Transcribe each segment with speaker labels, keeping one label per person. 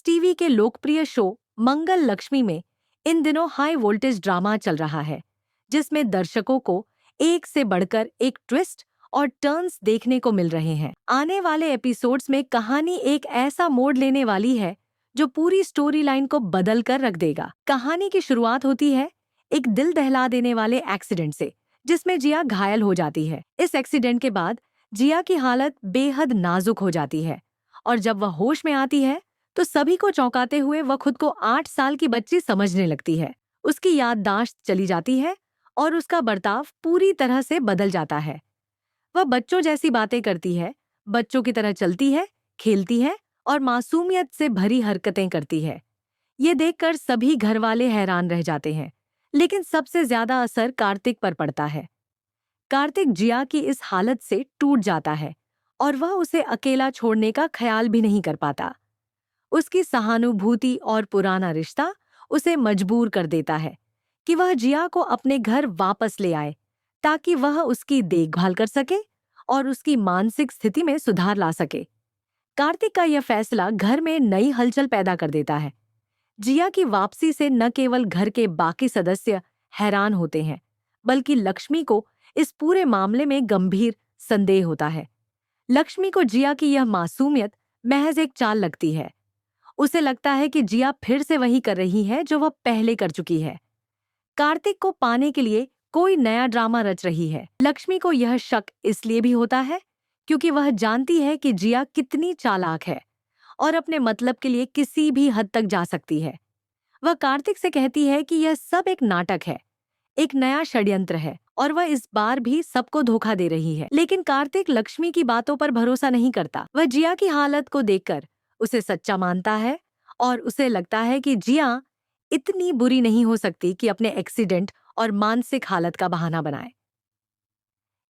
Speaker 1: TV के लोकप्रिय show मंगल लक्ष्मी में इन दिनों हाई वोल्टेज ड्रामा चल रहा है, जिसमें दर्शकों को एक से बढ़कर एक ट्विस्ट और टर्न्स देखने को मिल रहे हैं। आने वाले एपिसोड्स में कहानी एक ऐसा मोड़ लेने वाली है जो पूरी स्टोरी लाइन को बदल कर रख देगा। कहानी की शुरुआत होती है एक दिल दहला देने वाले एक्सीडेंट से, जिसमें जिया घायल हो जाती है। इस एक्सीडेंट के बाद जिया की हालत बेहद नाजुक हो जाती है और जब वह होश में आती है तो सभी को चौंकाते हुए वह खुद को 8 साल की बच्ची समझने लगती है। उसकी याददाश्त चली जाती है और उसका बर्ताव पूरी तरह से बदल जाता है। वह बच्चों जैसी बातें करती है, बच्चों की तरह चलती है, खेलती है और मासूमियत से भरी हरकतें करती है। ये देखकर सभी घरवाले हैरान रह जाते हैं, लेकिन सबसे ज्यादा असर कार्तिक पर पड़ता है। कार्तिक जिया की इस हालत से टूट जाता है और वह उसे अकेला छोड़ने का ख्याल भी नहीं कर पाता। उसकी सहानुभूति और पुराना रिश्ता उसे मजबूर कर देता है कि वह जिया को अपने घर वापस ले आए ताकि वह उसकी देखभाल कर सके और उसकी मानसिक स्थिति में सुधार ला सके। कार्तिक का यह फैसला घर में नई हलचल पैदा कर देता है। जिया की वापसी से न केवल घर के बाकी सदस्य हैरान होते हैं, बल्कि लक्ष्मी को इस पूरे मामले में गंभीर संदेह होता है। लक्ष्मी को जिया की यह मासूमियत महज एक चाल लगती है। उसे लगता है कि जिया फिर से वही कर रही है जो वह पहले कर चुकी है। कार्तिक को पाने के लिए कोई नया ड्रामा रच रही है। लक्ष्मी को यह शक इसलिए भी होता है क्योंकि वह जानती है कि जिया कितनी चालाक है और अपने मतलब के लिए किसी भी हद तक जा सकती है। वह कार्तिक से कहती है कि यह सब एक नाटक है, एक नया षड्यंत्र है और वह इस बार भी सबको धोखा दे रही है। लेकिन कार्तिक लक्ष्मी की बातों पर भरोसा नहीं करता। वह जिया की हालत को देखकर उसे सच्चा मानता है और उसे लगता है कि जिया इतनी बुरी नहीं हो सकती कि अपने एक्सीडेंट और मानसिक हालत का बहाना बनाए।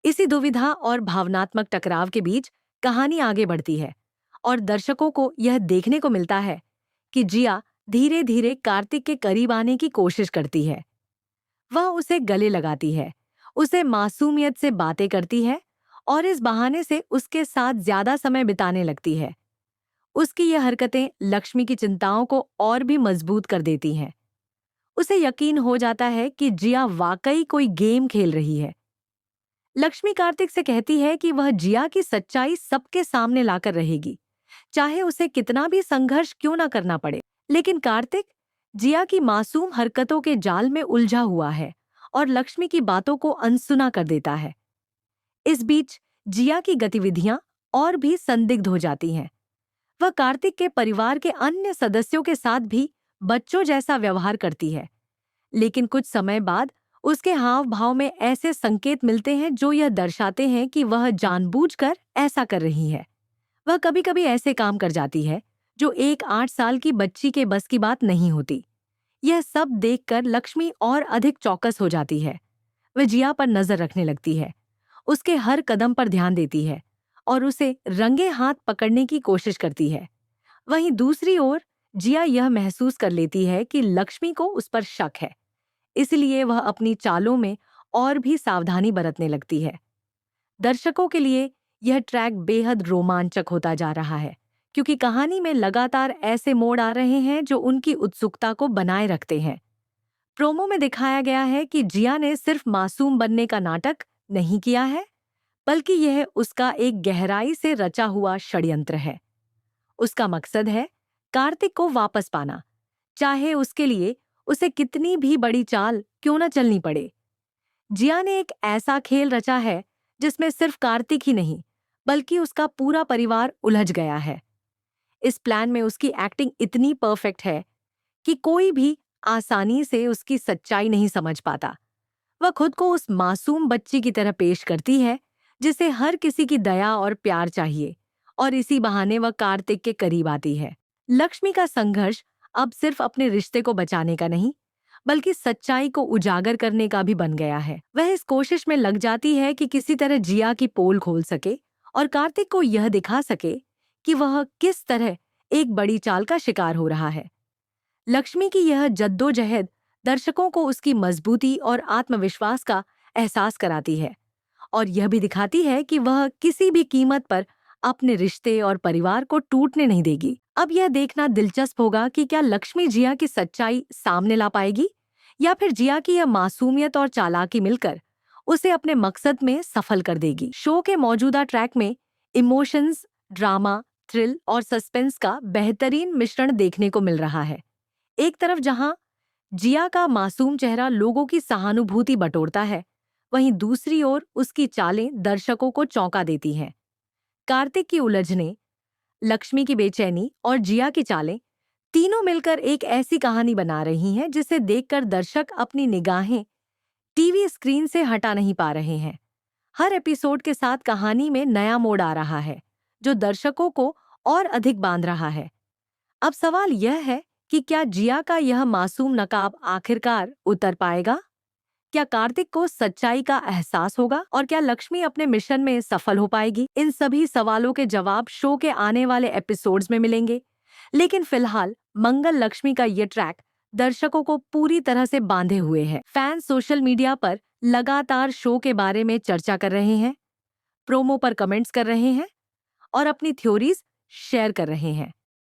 Speaker 1: इसी दुविधा और भावनात्मक टकराव के बीच कहानी आगे बढ़ती है और दर्शकों को यह देखने को मिलता है कि जिया धीरे धीरे कार्तिक के करीब आने की कोशिश करती है। वह उसे गले लगाती है, उसे मासूमियत से बातें करती है और इस बहाने से उसके साथ ज्यादा समय बिताने लगती है। उसकी यह हरकतें लक्ष्मी की चिंताओं को और भी मजबूत कर देती हैं। उसे यकीन हो जाता है कि जिया वाकई कोई गेम खेल रही है। लक्ष्मी कार्तिक से कहती है कि वह जिया की सच्चाई सबके सामने लाकर रहेगी, चाहे उसे कितना भी संघर्ष क्यों ना करना पड़े। लेकिन कार्तिक जिया की मासूम हरकतों के जाल में उलझा हुआ है और लक्ष्मी की बातों को अनसुना कर देता है। इस बीच जिया की गतिविधियां और भी संदिग्ध हो जाती हैं। वह कार्तिक के परिवार के अन्य सदस्यों के साथ भी बच्चों जैसा व्यवहार करती है, लेकिन कुछ समय बाद उसके हाव भाव में ऐसे संकेत मिलते हैं जो यह दर्शाते हैं कि वह जानबूझकर ऐसा कर रही है। वह कभी-कभी ऐसे काम कर जाती है जो एक 8 साल की बच्ची के बस की बात नहीं होती। यह सब देखकर लक्ष्मी और अधिक चौकस हो जाती है। वह जिया पर नजर रखने लगती है, उसके हर कदम पर ध्यान देती है और उसे रंगे हाथ पकड़ने की कोशिश करती है। वहीं दूसरी ओर जिया यह महसूस कर लेती है कि लक्ष्मी को उस पर शक है, इसलिए वह अपनी चालों में और भी सावधानी बरतने लगती है। दर्शकों के लिए यह ट्रैक बेहद रोमांचक होता जा रहा है क्योंकि कहानी में लगातार ऐसे मोड़ आ रहे हैं जो उनकी उत्सुकता को बनाए रखते हैं। प्रोमो में दिखाया गया है कि जिया ने सिर्फ मासूम बनने का नाटक नहीं किया है, बल्कि यह उसका एक गहराई से रचा हुआ षड्यंत्र है। उसका मकसद है कार्तिक को वापस पाना, चाहे उसके लिए उसे कितनी भी बड़ी चाल क्यों न चलनी पड़े। जिया ने एक ऐसा खेल रचा है जिसमें सिर्फ कार्तिक ही नहीं, बल्कि उसका पूरा परिवार उलझ गया है। इस प्लान में उसकी एक्टिंग इतनी परफेक्ट है कि कोई भी आसानी से उसकी सच्चाई नहीं समझ पाता। वह खुद को उस मासूम बच्ची की तरह पेश करती है जिसे हर किसी की दया और प्यार चाहिए और इसी बहाने वह कार्तिक के करीब आती है। लक्ष्मी का संघर्ष अब सिर्फ अपने रिश्ते को बचाने का नहीं, बल्कि सच्चाई को उजागर करने का भी बन गया है। वह इस कोशिश में लग जाती है कि किसी तरह जिया की पोल खोल सके और कार्तिक को यह दिखा सके कि वह किस तरह एक बड़ी चाल का शिकार हो रहा है। लक्ष्मी की यह जद्दोजहद दर्शकों को उसकी मजबूती और आत्मविश्वास का एहसास कराती है और यह भी दिखाती है कि वह किसी भी कीमत पर अपने रिश्ते और परिवार को टूटने नहीं देगी। अब यह देखना दिलचस्प होगा कि क्या लक्ष्मी जिया की सच्चाई सामने ला पाएगी या फिर जिया की यह मासूमियत और चालाकी मिलकर उसे अपने मकसद में सफल कर देगी। शो के मौजूदा ट्रैक में इमोशंस, ड्रामा, थ्रिल और सस्पेंस का बेहतरीन मिश्रण देखने को मिल रहा है। एक तरफ जहां जिया का मासूम चेहरा लोगों की सहानुभूति बटोरता है, वहीं दूसरी ओर उसकी चालें दर्शकों को चौंका देती हैं। कार्तिक की उलझने, लक्ष्मी की बेचैनी और जिया की चालें तीनों मिलकर एक ऐसी कहानी बना रही हैं जिसे देखकर दर्शक अपनी निगाहें टीवी स्क्रीन से हटा नहीं पा रहे हैं। हर एपिसोड के साथ कहानी में नया मोड़ आ रहा है, जो दर्शकों को और अधिक बांध रहा है। अब सवाल यह है कि क्या जिया का यह मासूम नकाब आखिरकार उतर पाएगा? क्या कार्तिक को सच्चाई का एहसास होगा और क्या लक्ष्मी अपने मिशन में सफल हो पाएगी? इन सभी सवालों के जवाब शो के आने वाले एपिसोड्स में मिलेंगे। लेकिन फिलहाल मंगल लक्ष्मी का ये ट्रैक दर्शकों को पूरी तरह से बांधे हुए है। फैंस सोशल मीडिया पर लगातार शो के बारे में चर्चा कर रहे हैं, प्रोमो पर कमेंट्स कर रहे हैं और अपनी थ्योरीज शेयर कर रहे हैं।